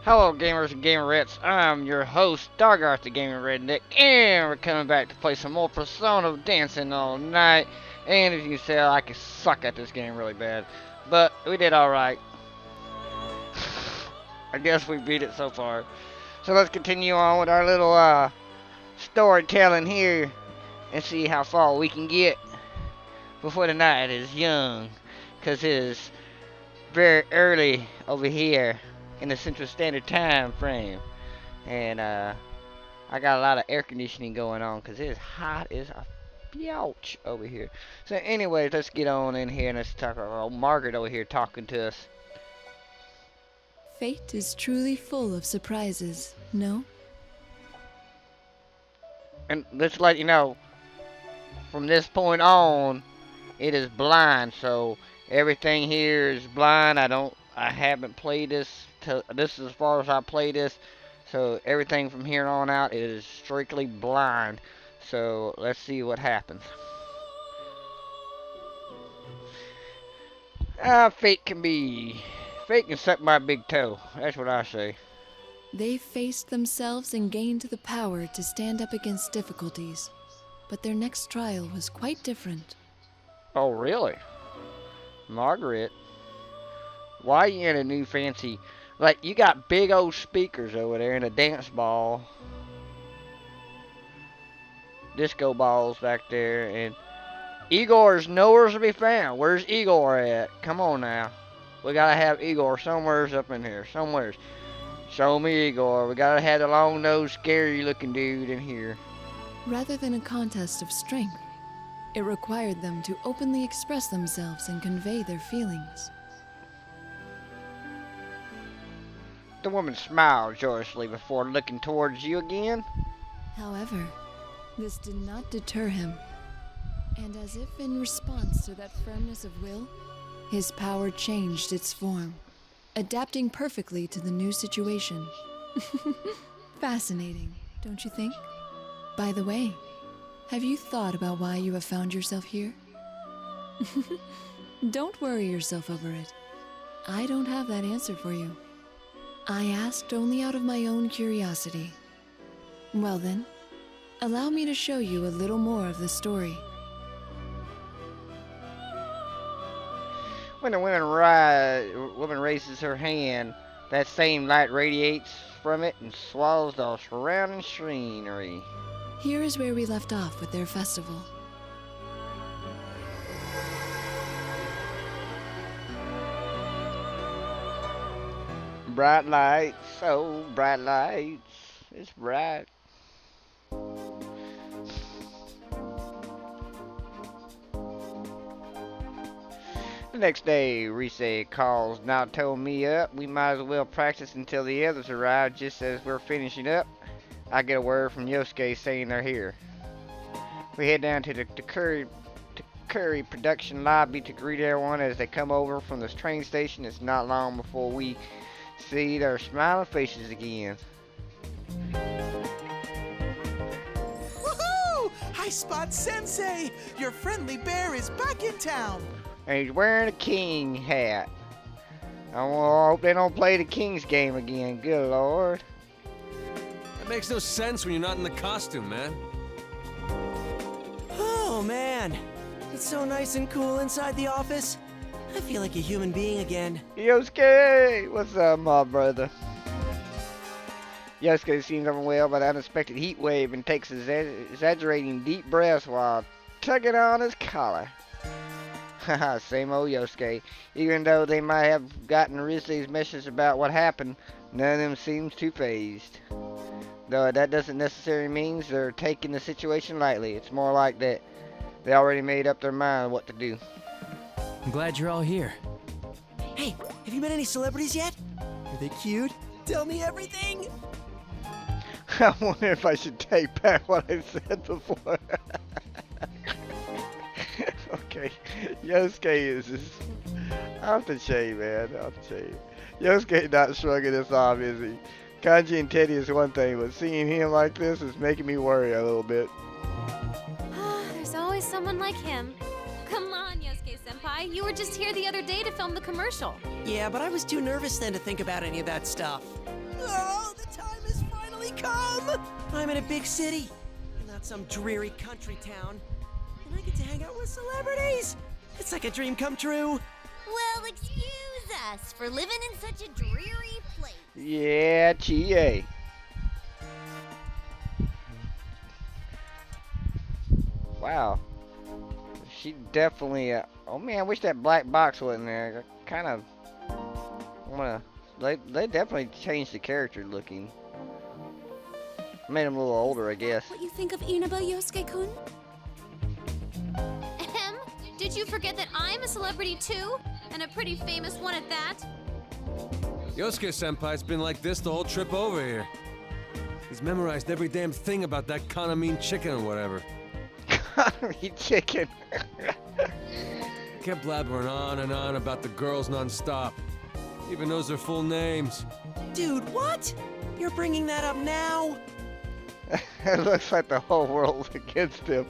Hello, gamers and gamerettes. I'm your host, Dargarth the Gaming Redneck, and we're coming back to play some more Persona Dancing All Night. And as you can tell, I can suck at this game really bad, but we did alright. I guess we beat it so far. So let's continue on with our little storytelling here and see how far we can get before the night is young, because it is very early over here in the Central Standard Time frame. And I got a lot of air conditioning going on because it is hot as a biatch over here. So anyways, let's get on in here and let's talk about Margaret over here talking to us. Fate is truly full of surprises, no? And let's let you know, from this point on, it is blind. So everything here is blind. I haven't played this. This is as far as I play this. So everything from here on out is strictly blind. So let's see what happens. Fate can suck my big toe. That's what I say. They faced themselves and gained the power to stand up against difficulties. But their next trial was quite different. Oh, really? Margaret? Why you in a new fancy... Like, you got big old speakers over there and a dance ball. Disco balls back there, and... Igor's nowhere to be found. Where's Igor at? Come on now. We gotta have Igor somewheres up in here. Somewheres. Show me Igor. We gotta have the long-nosed, scary-looking dude in here. Rather than a contest of strength, it required them to openly express themselves and convey their feelings. The woman smiled joyously before looking towards you again. However, this did not deter him. And as if in response to that firmness of will, his power changed its form, adapting perfectly to the new situation. Fascinating, don't you think? By the way, have you thought about why you have found yourself here? Don't worry yourself over it. I don't have that answer for you. I asked only out of my own curiosity. Well then, allow me to show you a little more of the story. When the woman raises her hand, that same light radiates from it and swallows the surrounding scenery. Here is where we left off with their festival. Bright lights, oh bright lights, it's bright. The next day, Rise calls Naoto me up. We might as well practice until the others arrive. Just as we're finishing up, I get a word from Yosuke saying they're here. We head down to the Curry production lobby to greet everyone as they come over from the train station. It's not long before we see their smiling faces again. Woohoo! Hi, Spot Sensei! Your friendly bear is back in town! And he's wearing a king hat. I hope they don't play the King's game again. Good lord. That makes no sense when you're not in the costume, man. Oh, man. It's so nice and cool inside the office. I feel like a human being again. Yosuke! What's up, my brother? Yosuke seems overwhelmed by the unexpected heat wave and takes exaggerating deep breaths while tugging on his collar. Haha, same old Yosuke. Even though they might have gotten Rise's message about what happened, none of them seems too phased. Though that doesn't necessarily mean they're taking the situation lightly. It's more like that they already made up their mind what to do. I'm glad you're all here. Hey, have you met any celebrities yet? Are they cute? Tell me everything! I wonder if I should take back what I said before. Okay, Yosuke is just... Off the chain, man, off the chain. Yosuke not shrugging this off, is he? Kanji and Teddy is one thing, but seeing him like this is making me worry a little bit. There's always someone like him. Come on, Yosuke-senpai. You were just here the other day to film the commercial. Yeah, but I was too nervous then to think about any of that stuff. Oh, the time has finally come! I'm in a big city, and not some dreary country town. And I get to hang out with celebrities! It's like a dream come true. Well, excuse us for living in such a dreary place. Yeah, Chie. Wow. She definitely. Oh man, I wish that black box wasn't there. I kind of wanna. They definitely changed the character looking. Made him a little older, I guess. What you think of Inaba, Yosuke-kun? Did you forget that I'm a celebrity too? And a pretty famous one at that? Yosuke-senpai's been like this the whole trip over here. He's memorized every damn thing about that Kaname chicken or whatever. Kaname chicken. Kept blabbering on and on about the girls non-stop. Even knows their full names. Dude, what? You're bringing that up now? It looks like the whole world's against him.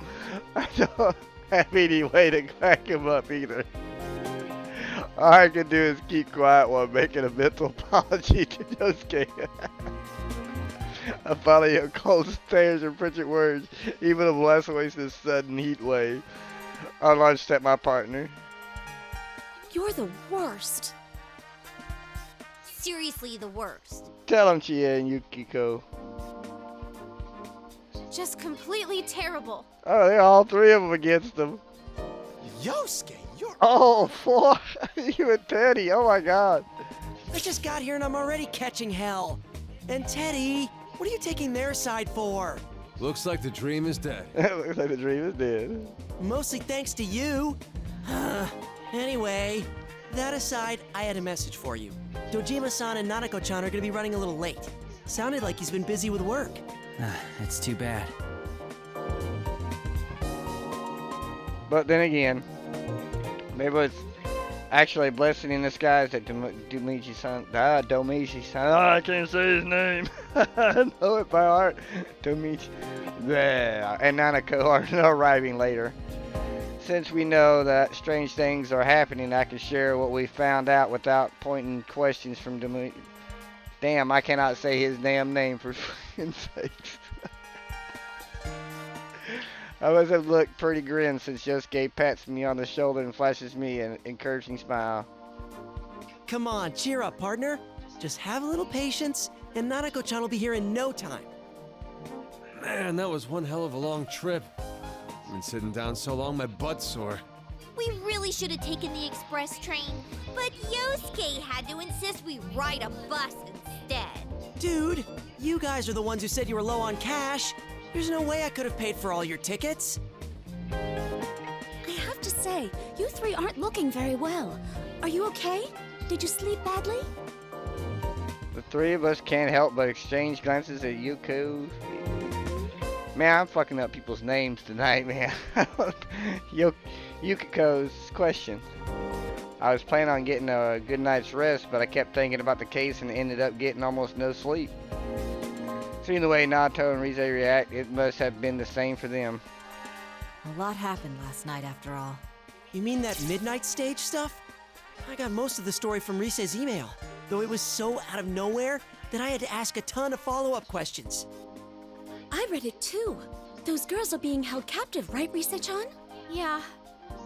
I don't have any way to crack him up either. All I can do is keep quiet while making a mental apology to Yosuke. I follow your cold stares and frigid words, even of less waste this sudden heat wave. I launched at my partner. You're the worst. Seriously, the worst. Tell him, Chie and Yukiko. Just completely terrible. Oh, they're all three of them against him. Yosuke, you're... Oh, four. You and Teddy. Oh my God. I just got here and I'm already catching hell. And Teddy, what are you taking their side for? Looks like the dream is dead. Looks like the dream is dead. Mostly thanks to you. Anyway, that aside, I had a message for you. Dojima-san and Nanako-chan are gonna be running a little late. Sounded like he's been busy with work. That's too bad. But then again, maybe it's actually a blessing in disguise that Domichi-san, I can't say his name. I know it by heart. Domichi, and Nanako are arriving later. Since we know that strange things are happening, I can share what we found out without pointing questions from Domichi. Damn, I cannot say his damn name for fucking sakes. I must have looked pretty grim since Yosuke pats me on the shoulder and flashes me an encouraging smile. Come on, cheer up, partner. Just have a little patience, and Nanako-chan will be here in no time. Man, that was one hell of a long trip. I've been sitting down so long my butt's sore. We really should have taken the express train, but Yosuke had to insist we ride a bus instead. Dude, you guys are the ones who said you were low on cash. There's no way I could have paid for all your tickets. I have to say, you three aren't looking very well. Are you okay? Did you sleep badly? The three of us can't help but exchange glances at Yuko. Man, I'm fucking up people's names tonight, man. Yukiko's question. I was planning on getting a good night's rest, but I kept thinking about the case and ended up getting almost no sleep. Seeing the way Nato and Rise react, it must have been the same for them. A lot happened last night after all. You mean that midnight stage stuff? I got most of the story from Rise's email, though it was so out of nowhere that I had to ask a ton of follow-up questions. I read it too. Those girls are being held captive, right, Rise-chan? Yeah,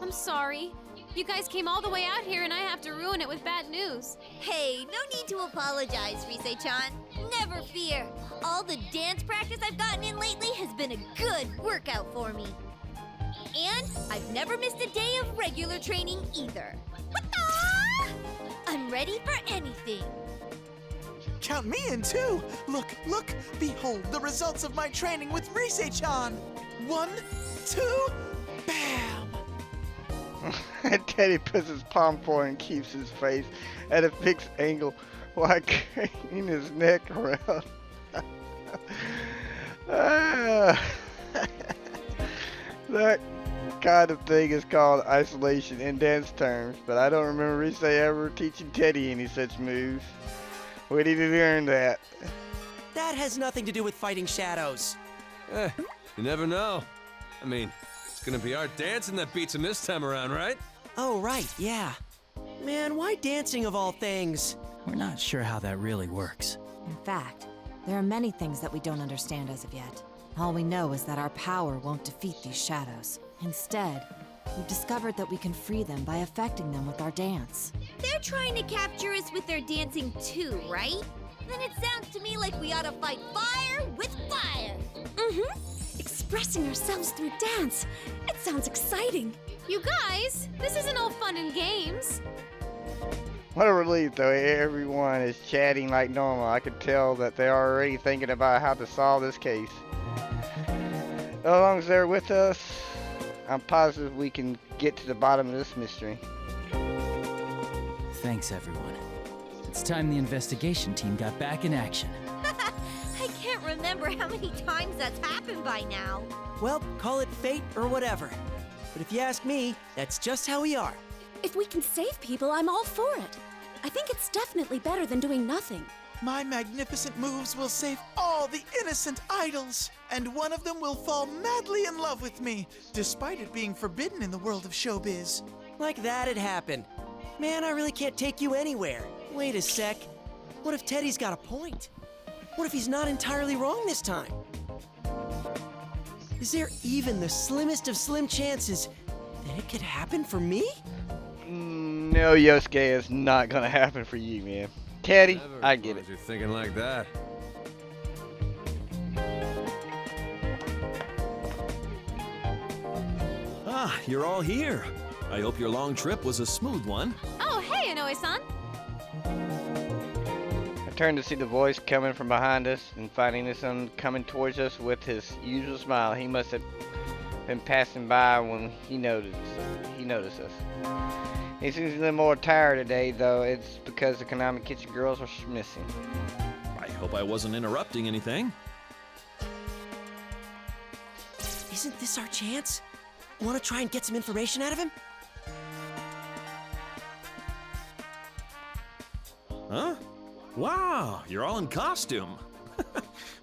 I'm sorry. You guys came all the way out here and I have to ruin it with bad news. Hey, no need to apologize, Rise-chan. Never fear. All the dance practice I've gotten in lately has been a good workout for me. And I've never missed a day of regular training either. What-da? I'm ready for anything. Count me in too! Look, look! Behold the results of my training with Rise-chan! 1, 2, bam! Teddy puts his palm forward and keeps his face at a fixed angle while craning his neck around. That kind of thing is called isolation in dance terms, but I don't remember Rise ever teaching Teddy any such moves. Where did he learn that? That has nothing to do with fighting shadows. You never know. I mean, it's gonna be our dancing that beats him this time around, right? Oh, right, yeah. Man, why dancing of all things? We're not sure how that really works. In fact, there are many things that we don't understand as of yet. All we know is that our power won't defeat these shadows. Instead, we've discovered that we can free them by affecting them with our dance. They're trying to capture us with their dancing too, right? Then it sounds to me like we ought to fight fire with fire. Mm-hmm. Expressing ourselves through dance. It sounds exciting. You guys, this isn't all fun and games. What a relief, though. Everyone is chatting like normal. I could tell that they're already thinking about how to solve this case. As long as they're with us, I'm positive we can get to the bottom of this mystery. Thanks, everyone. It's time the investigation team got back in action. I can't remember how many times that's happened by now. Well, call it fate or whatever. But if you ask me, that's just how we are. If we can save people, I'm all for it. I think it's definitely better than doing nothing. My magnificent moves will save all the innocent idols, and one of them will fall madly in love with me, despite it being forbidden in the world of showbiz. Like that'd happen. Man, I really can't take you anywhere. Wait a sec. What if Teddy's got a point? What if he's not entirely wrong this time? Is there even the slimmest of slim chances that it could happen for me? No, Yosuke, it's not gonna happen for you, man. Teddy, Never I get it. thought you're thinking like that. Ah, you're all here. I hope your long trip was a smooth one. Oh, hey, Inoue-san. I turned to see the voice coming from behind us and finding his son coming towards us with his usual smile. He must have been passing by when he noticed us. He seems a little more tired today, though. It's because the Konami Kitchen girls are missing. I hope I wasn't interrupting anything. Isn't this our chance? Want to try and get some information out of him? Huh? Wow, you're all in costume.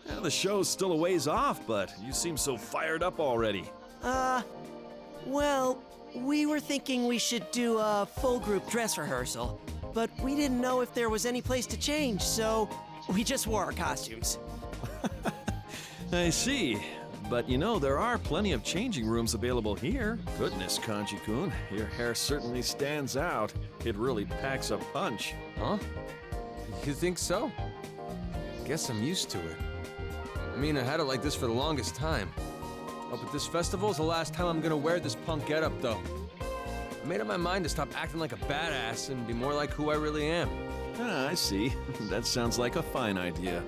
Well, the show's still a ways off, but you seem so fired up already. Well, we were thinking we should do a full group dress rehearsal, but we didn't know if there was any place to change, so we just wore our costumes. I see. But you know, there are plenty of changing rooms available here. Goodness, Kanji-kun, your hair certainly stands out. It really packs a punch. Huh? You think so? Guess I'm used to it. I mean, I had it like this for the longest time. Oh, but this festival is the last time I'm gonna wear this punk getup, though. I made up my mind to stop acting like a badass and be more like who I really am. Ah, I see. That sounds like a fine idea.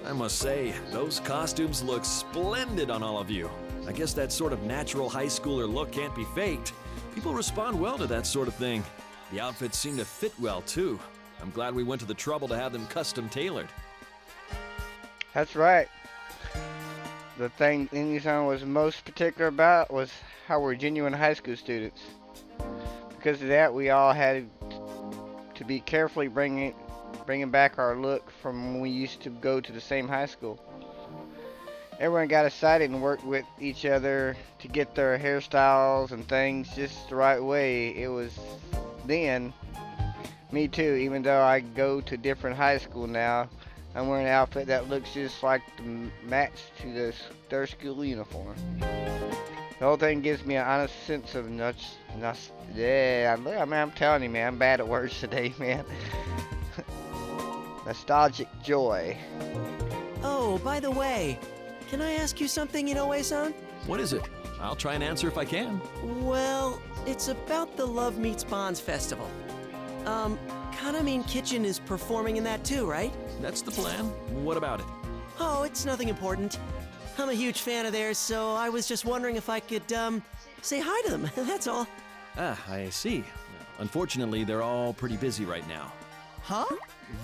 I must say, those costumes look splendid on all of you. I guess that sort of natural high schooler look can't be faked. People respond well to that sort of thing. The outfits seem to fit well, too. I'm glad we went to the trouble to have them custom tailored. That's right. The thing Inyo-san was most particular about was how we're genuine high school students. Because of that, we all had to be carefully bringing back our look from when we used to go to the same high school. Everyone got excited and worked with each other to get their hairstyles and things just the right way. It was then. Me too, even though I go to different high school now, I'm wearing an outfit that looks just like the match to their school uniform. The whole thing gives me an honest sense of yeah, I'm telling you, man, I'm bad at words today, man. Nostalgic joy. Oh, by the way, can I ask you something, Inoue-san? What is it? I'll try and answer if I can. Well, it's about the Love Meets Bonds festival. Kanami Kitchen is performing in that too, right? That's the plan. What about it? Oh, it's nothing important. I'm a huge fan of theirs, so I was just wondering if I could, say hi to them, that's all. Ah, I see. Unfortunately, they're all pretty busy right now. Huh?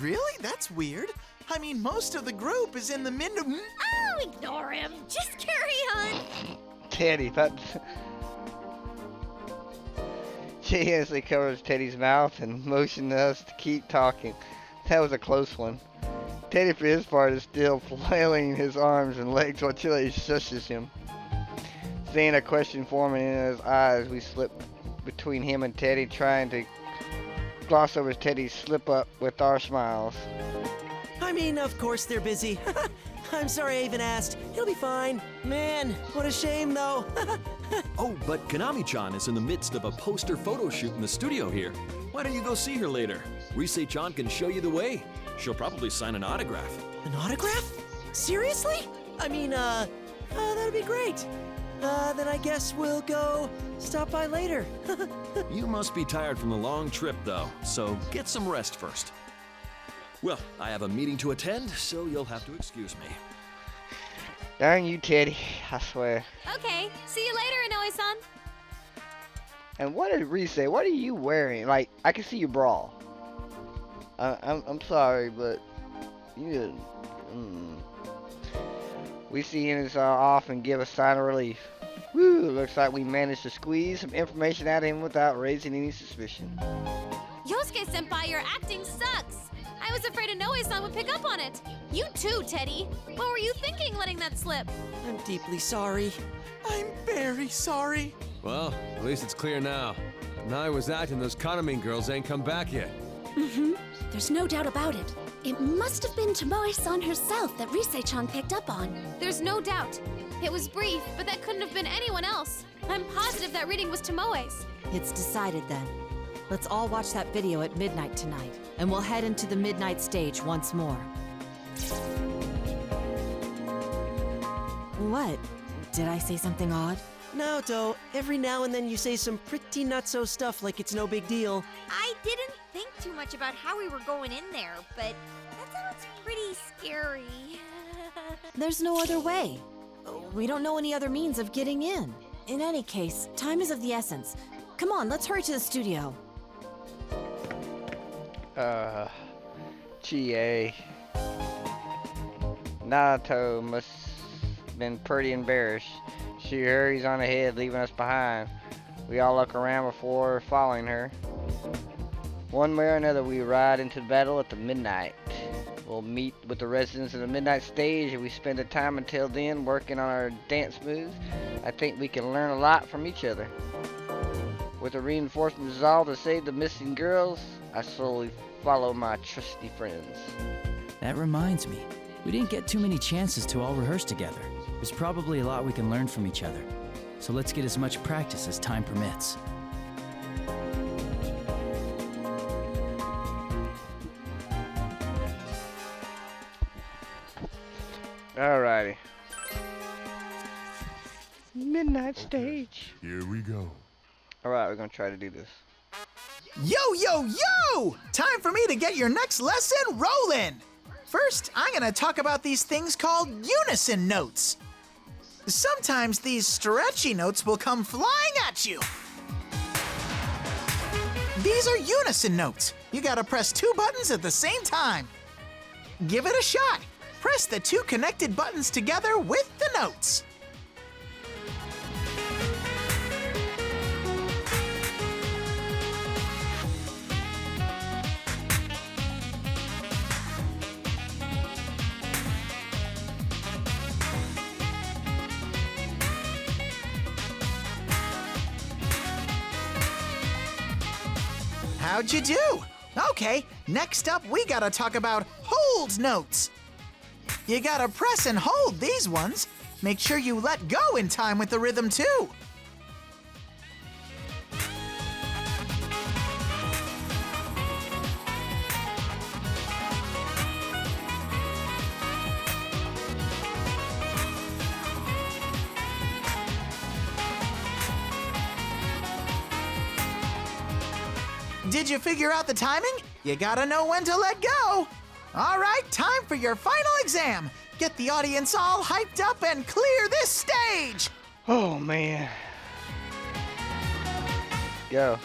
Really? That's weird. I mean, most of the group is in the mid- Oh, ignore him. Just carry on. Teddy, she instantly covers Teddy's mouth and motioned us to keep talking. That was a close one. Teddy, for his part, is still flailing his arms and legs while Chile shushes him. Seeing a question forming in his eyes, we slip between him and Teddy, trying to gloss over Teddy's slip up with our smiles. I'm mean, of course they're busy. I'm sorry I even asked. He'll be fine. Man, what a shame, though. Oh, but Konami-chan is in the midst of a poster photo shoot in the studio here. Why don't you go see her later? Rise-chan can show you the way. She'll probably sign an autograph. An autograph? Seriously? I mean, that'd be great. Then I guess we'll go stop by later. You must be tired from the long trip, though, so get some rest first. Well, I have a meeting to attend, so you'll have to excuse me. Darn you, Teddy. I swear. Okay, see you later, Inoue-san. And what did Reese say? What are you wearing? Like, I can see your bra. I'm sorry, but you. We see him off and give a sign of relief. Woo! Looks like we managed to squeeze some information out of him without raising any suspicion. Yosuke-senpai, your acting sucks. I was afraid Inoue-san would pick up on it. You too, Teddy. What were you thinking letting that slip? I'm deeply sorry. I'm very sorry. Well, at least it's clear now. Now I was acting, those Konami girls ain't come back yet. Mm-hmm. There's no doubt about it. It must have been Tomoe-san herself that Rise-chan picked up on. There's no doubt. It was brief, but that couldn't have been anyone else. I'm positive that reading was Tomoe's. It's decided then. Let's all watch that video at midnight tonight, and we'll head into the midnight stage once more. What? Did I say something odd? Naoto, every now and then you say some pretty nutso stuff like it's no big deal. I didn't think too much about how we were going in there, but that sounds pretty scary. There's no other way. We don't know any other means of getting in. In any case, time is of the essence. Come on, let's hurry to the studio. Chie. Naruto must have been pretty embarrassed. She hurries on ahead, leaving us behind. We all look around before following her. One way or another, we ride into battle at the midnight. We'll meet with the residents of the midnight stage, and we spend the time until then working on our dance moves. I think we can learn a lot from each other. With a reinforced resolve to save the missing girls, I slowly follow my trusty friends. That reminds me, we didn't get too many chances to all rehearse together. There's probably a lot we can learn from each other. So let's get as much practice as time permits. Alrighty. Midnight stage. Here we go. Alright, we're gonna try to do this. Yo, yo, yo! Time for me to get your next lesson rolling! First, I'm gonna talk about these things called unison notes. Sometimes these stretchy notes will come flying at you. These are unison notes. You gotta press 2 buttons at the same time. Give it a shot. Press the 2 connected buttons together with the notes. How'd you do? Okay, next up we gotta talk about hold notes. You gotta press and hold these ones. Make sure you let go in time with the rhythm too. Did you figure out the timing? You gotta know when to let go. All right, time for your final exam. Get the audience all hyped up and clear this stage. Oh man. Go.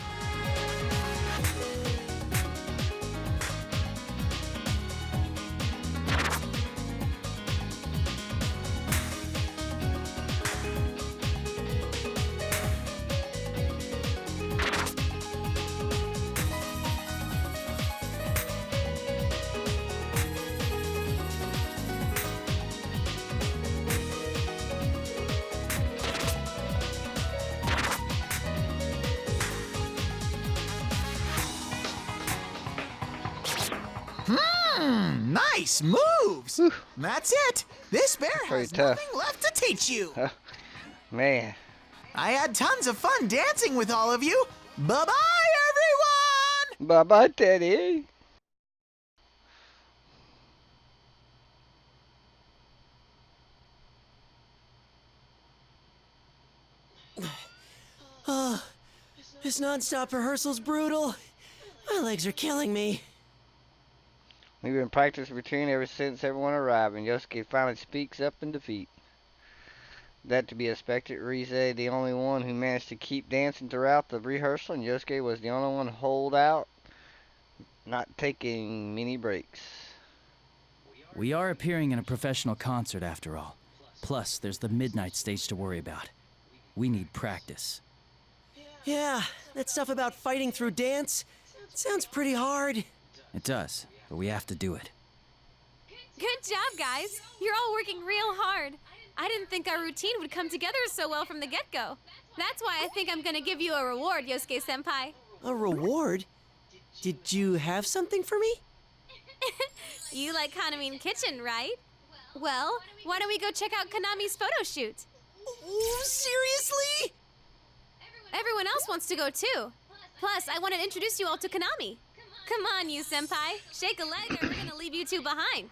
Nice moves! That's it! This bear pretty has tough. nothing left to teach you! Man. I had tons of fun dancing with all of you! Bye-bye, everyone! Bye-bye, Teddy. This non-stop rehearsal's brutal. My legs are killing me. We've been practicing routine ever since everyone arrived, and Yosuke finally speaks up in defeat. That to be expected. Rise, the only one who managed to keep dancing throughout the rehearsal, and Yosuke was the only one to hold out, not taking many breaks. We are appearing in a professional concert after all. Plus, there's the midnight stage to worry about. We need practice. Yeah, that stuff about fighting through dance, it sounds pretty hard. It does, but we have to do it. Good job, guys. You're all working real hard. I didn't think our routine would come together so well from the get-go. That's why I think I'm gonna give you a reward, Yosuke-senpai. A reward? Did you have something for me? You like Kaname Kitchen, right? Well, why don't we go check out Kanami's photo shoot? Oh, seriously? Everyone else wants to go too. Plus, I want to introduce you all to Kanami. Come on, you senpai. Shake a leg or we're gonna leave you two behind.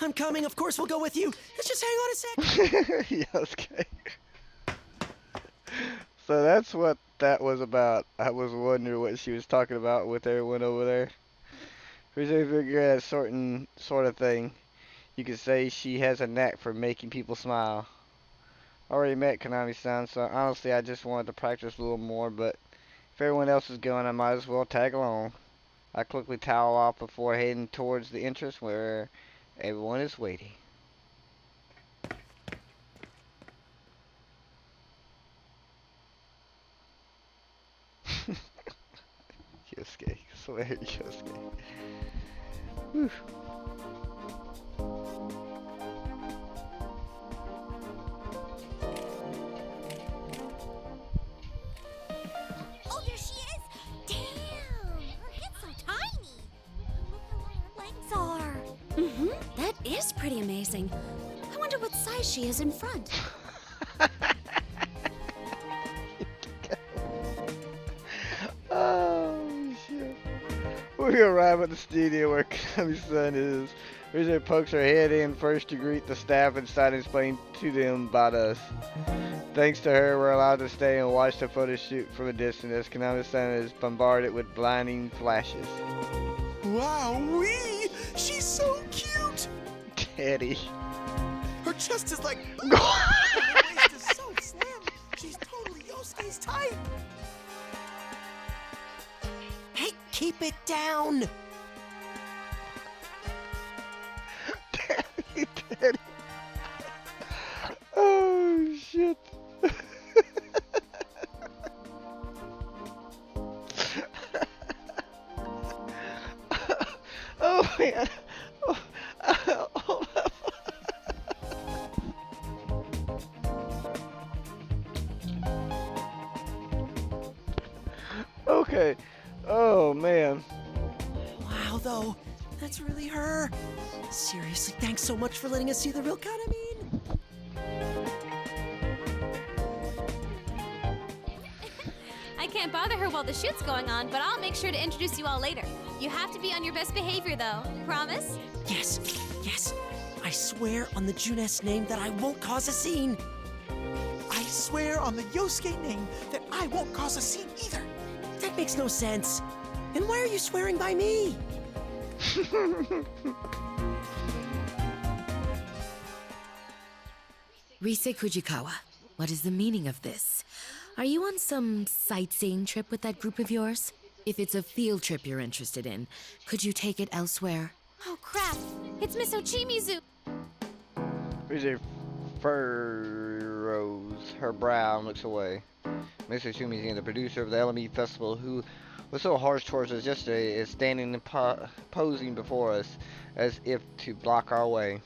I'm coming, of course we'll go with you. Let's just hang on a sec. Yosuke. So that's what that was about. I was wondering what she was talking about with everyone over there. Rise figure that sort of thing. You could say she has a knack for making people smile. Already met Kanami-san, so honestly I just wanted to practice a little more, but if everyone else is going, I might as well tag along. I quickly towel off before heading towards the entrance where everyone is waiting. Yosuke, swear Yosuke. Whew. Oh, there she is! Damn! Her head's so tiny! Look how long her legs are! That is pretty amazing. I wonder what size she is in front. Oh shit. We arrive at the studio where Kanami-san is. Rise pokes her head in first to greet the staff inside and explain to them about us. Thanks to her, we're allowed to stay and watch the photo shoot from a distance as Kanami-san is bombarded with blinding flashes. Wow-wee! She's so cute! Teddy. Her chest is like... her waist is so slim! She's totally Yosuke's type! Hey, keep it down! Teddy. Oh shit. Oh man. Okay. Oh man. Wow, though, that's really her. Seriously, thanks so much for letting us see the real Kaname. I can't bother her while the shoot's going on, but I'll make sure to introduce you all later. You have to be on your best behavior, though. Promise? Yes, yes. I swear on the Junes name that I won't cause a scene. I swear on the Yosuke name that I won't cause a scene either. That makes no sense. And why are you swearing by me? Rise Kujikawa, what is the meaning of this? Are you on some sightseeing trip with that group of yours? If it's a field trip you're interested in, could you take it elsewhere? Oh crap! It's Miss Ochimizu! Rise furrows her brow and looks away. Miss Ochimizu, the producer of the LME Festival, who was so harsh towards us yesterday, is standing and posing before us as if to block our way.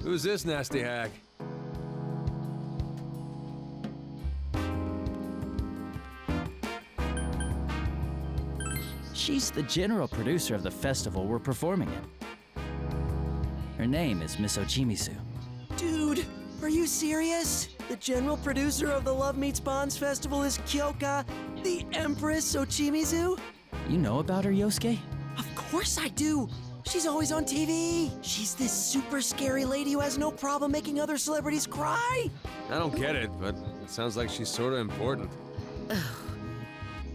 Who's this nasty hag? She's the general producer of the festival we're performing at. Her name is Miss Ochimizu. Dude, are you serious? The general producer of the Love Meets Bonds Festival is Kyoka, the Empress Ochimizu? You know about her, Yosuke? Of course I do. She's always on TV. She's this super scary lady who has no problem making other celebrities cry. I don't get it, but it sounds like she's sort of important.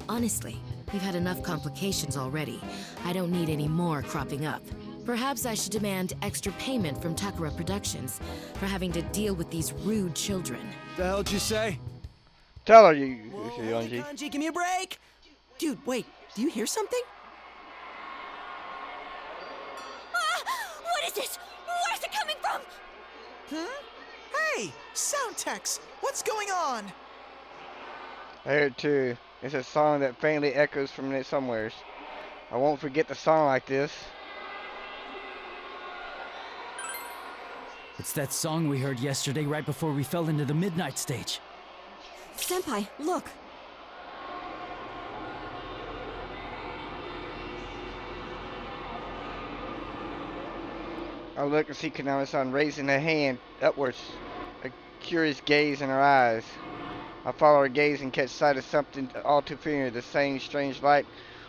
Honestly, we've had enough complications already. I don't need any more cropping up. Perhaps I should demand extra payment from Takara Productions for having to deal with these rude children. The hell'd you say? Tell her, you Whoa, Yonji. Kanji, give me a break. Dude, wait, do you hear something? What is this? Where's it coming from? Hey, Soundtex, what's going on? I heard it too. It's a song that faintly echoes from it somewheres. I won't forget the song like this. It's that song we heard yesterday right before we fell into the midnight stage. Senpai, look. I look and see Konami-san raising a hand upwards, a curious gaze in her eyes. I follow her gaze and catch sight of something all too familiar, the same strange light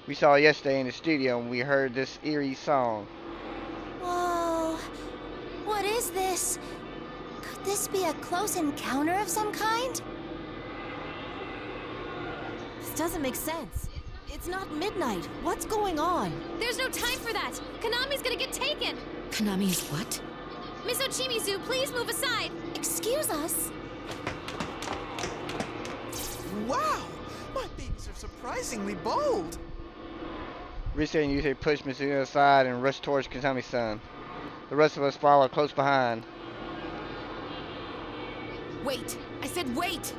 we saw yesterday in the studio when we heard this eerie song. Whoa. What is this? Could this be a close encounter of some kind? This doesn't make sense. It's not midnight. What's going on? There's no time for that. Konami's gonna get taken. Konami is what? Miss Ochimizu, please move aside. Excuse us. Wow, my babies are surprisingly bold. Risa and Yusei push Mizuno aside and rush towards Konami-san. The rest of us follow close behind. Wait! I said wait!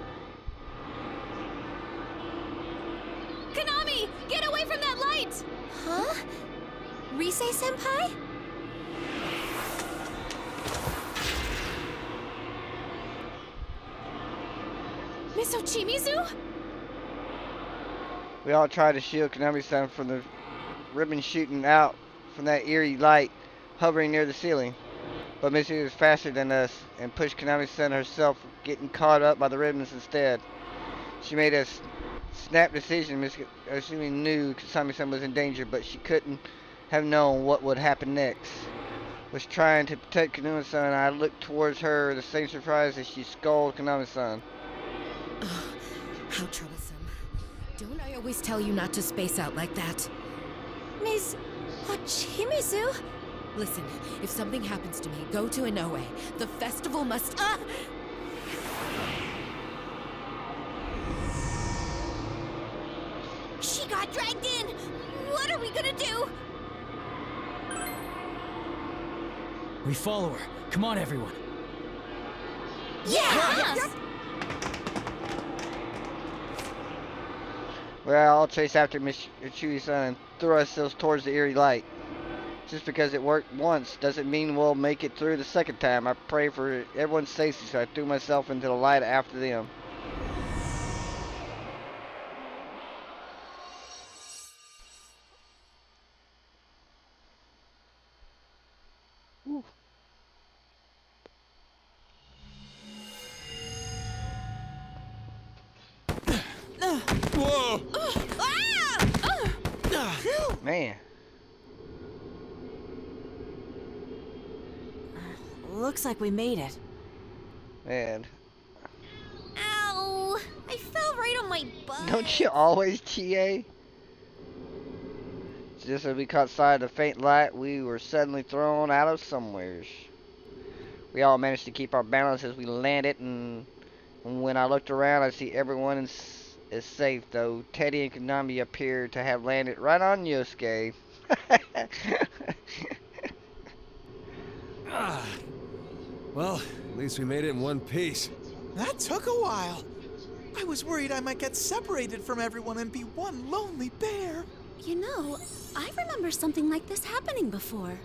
Konami, get away from that light! Huh? Rise-senpai? Miss Ochimizu? We all try to shield Konami-san from the ribbon shooting out from that eerie light hovering near the ceiling. But Missy is faster than us and pushed Konami-san herself, getting caught up by the ribbons instead. She made a snap decision. Miss Oshimi knew Konami-san was in danger, but she couldn't have known what would happen next. Was trying to protect Konami-san, and I looked towards her, the same surprise as she scolded Konami-san. How troublesome. Don't I always tell you not to space out like that? Miss Ochimizu? Listen, if something happens to me, go to Inoue. The festival must... She got dragged in. What are we gonna do? We follow her. Come on, everyone. Yeah! Well, I'll chase after Miss Uchui-san and throw ourselves towards the eerie light. Just because it worked once doesn't mean we'll make it through the second time. I pray for everyone's safety, so I threw myself into the light after them. Whew. Whoa! Man. Looks like we made it. Man. Ow! I fell right on my butt. Don't you always, TA? Just as we caught sight of the faint light, we were suddenly thrown out of somewheres. We all managed to keep our balance as we landed, and when I looked around, I see everyone is safe, though Teddy and Konami appear to have landed right on Yosuke. Well, at least we made it in one piece. That took a while. I was worried I might get separated from everyone and be one lonely bear. You know, I remember something like this happening before.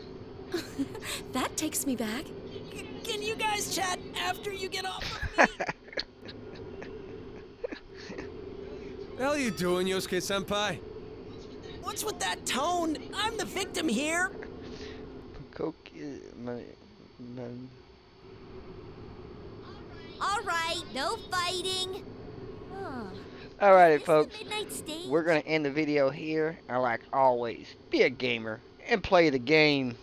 That takes me back. Can you guys chat after you get off of me? The hell are you doing, Yosuke-senpai? What's with that tone? I'm the victim here. Coke. All right, no fighting. Huh. Alrighty, Is this folks. the midnight stage? We're gonna end the video here. And like always, be a gamer and play the game.